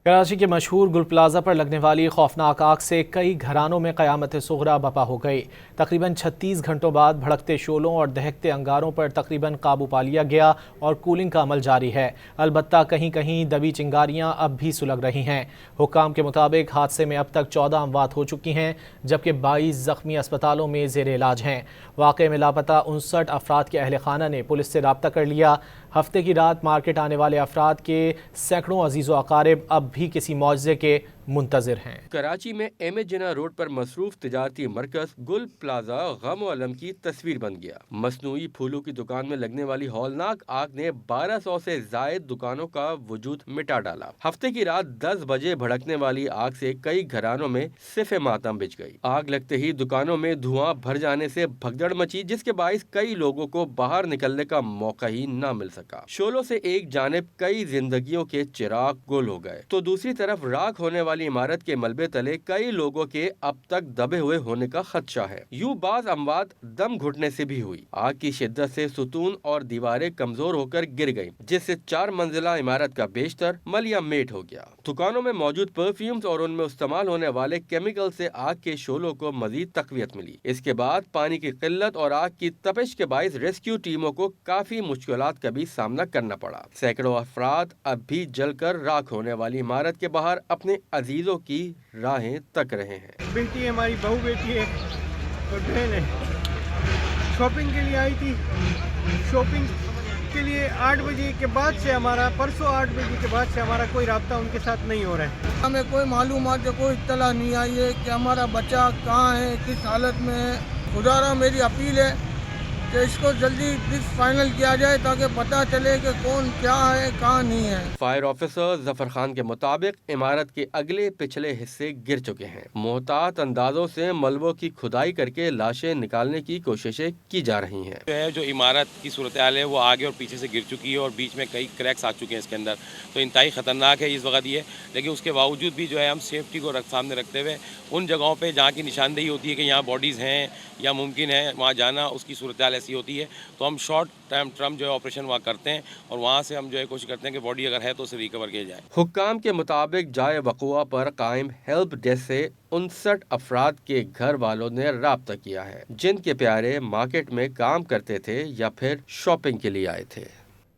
कराची के मशहूर गुल प्लाजा पर लगने वाली खौफनाक आग से कई घरानों में क़यामत सुग़रा बपा हो गई। तकरीबन 36 घंटों बाद भड़कते शोलों और दहकते अंगारों पर तकरीबन काबू पा लिया गया और कूलिंग का अमल जारी है। अलबत्ता कहीं कहीं दबी चिंगारियां अब भी सुलग रही हैं। हुक्काम के मुताबिक हादसे में अब तक 14 अमवात हो चुकी हैं, जबकि 22 ज़ख्मी अस्पतालों में ज़ेर इलाज हैं। वाक़े में लापता 59 अफराद के अहल खाना ने पुलिस से राब्ता कर लिया। हफ्ते की रात मार्केट आने वाले अफराद के सैकड़ों अजीज़ व अकारिब अब भी किसी मौजज़े के मुंतज़िर हैं। कराची में एम.ए. जिन्ना रोड पर मसरूफ तिजारती मरकज गुल प्लाजा गम व अलम की तस्वीर बन गया। मसनूई फूलों की दुकान में लगने वाली हौलनाक आग ने 1200 से जायद दुकानों का वजूद मिटा डाला। हफ्ते की रात 10 बजे भड़कने वाली आग से कई घरानों में सिफे मातम बिछ गई। आग लगते ही दुकानों में धुआं भर जाने से भगदड़ मची, जिसके बाइस कई लोगों को बाहर निकलने का मौका ही न मिल सका। शोलों से एक जानिब कई जिंदगियों के चिराग गुल हो गए, तो दूसरी तरफ राख होने वाली इमारत के मलबे तले कई लोगों के अब तक दबे हुए होने का खदशा है। यूं बाज अमवात दम घुटने से भी हुई। आग की शिद्दत से सुतून और दीवारें कमजोर होकर गिर गईं, जिससे 4 मंजिला इमारत का बेशतर मलिया मेट हो गया। दुकानों में मौजूद परफ्यूम्स और उनमें इस्तेमाल होने वाले केमिकल से आग के शोलों को मजीद तकवीत मिली। इसके बाद पानी की किल्लत और आग की तपिश के बाइस रेस्क्यू टीमों को काफी मुश्किलात का भी सामना करना पड़ा। सैकड़ों अफराद अब भी जलकर राख होने वाली इमारत के बाहर अपने अजीजों की राहें तक रहे हैं। बेटी है, हमारी बहू बेटी है और बहन है। शॉपिंग के लिए आई थी। शॉपिंग के लिए 8 बजे के बाद से हमारा परसों 8 बजे के बाद से हमारा कोई राब्ता उनके साथ नहीं हो रहा है। हमें कोई मालूमात कोई इत्तला नहीं आई है कि हमारा बच्चा कहाँ है, किस हालत में है। खुदारा मेरी अपील है कि इसको जल्दी फाइनल किया जाए ताकि पता चले कि कौन क्या है, कहाँ नहीं है। फायर ऑफिसर जफर खान के मुताबिक इमारत के अगले पिछले हिस्से गिर चुके हैं। मोहतात अंदाजों से मलबों की खुदाई करके लाशें निकालने की कोशिशें की जा रही हैं। जो इमारत की सूरत हाल है वो आगे और पीछे से गिर चुकी है और बीच में कई क्रैक्स आ चुके हैं इसके अंदर, तो इंतहाई ख़तरनाक है इस वक्त ये। लेकिन उसके बावजूद भी जो है हम सेफ्टी को सामने रखते हुए उन जगहों पर जहाँ की निशानदेही होती है कि यहाँ बॉडीज़ हैं या मुमकिन है वहाँ जाना, उसकी सूरत हाल ऐसी होती है तो हम शॉर्ट टर्म जो है ऑपरेशन वहाँ करते हैं और वहाँ से हम जो है कोशिश करते हैं कि बॉडी अगर है तो उसे रिकवर किया जाए। हुक्काम के मुताबिक जाए वक़ुआ पर कायम हेल्प डेस्क से 59 अफराद के घर वालों ने राब्ता किया है, जिनके प्यारे मार्केट में काम करते थे या फिर शॉपिंग के लिए आए थे।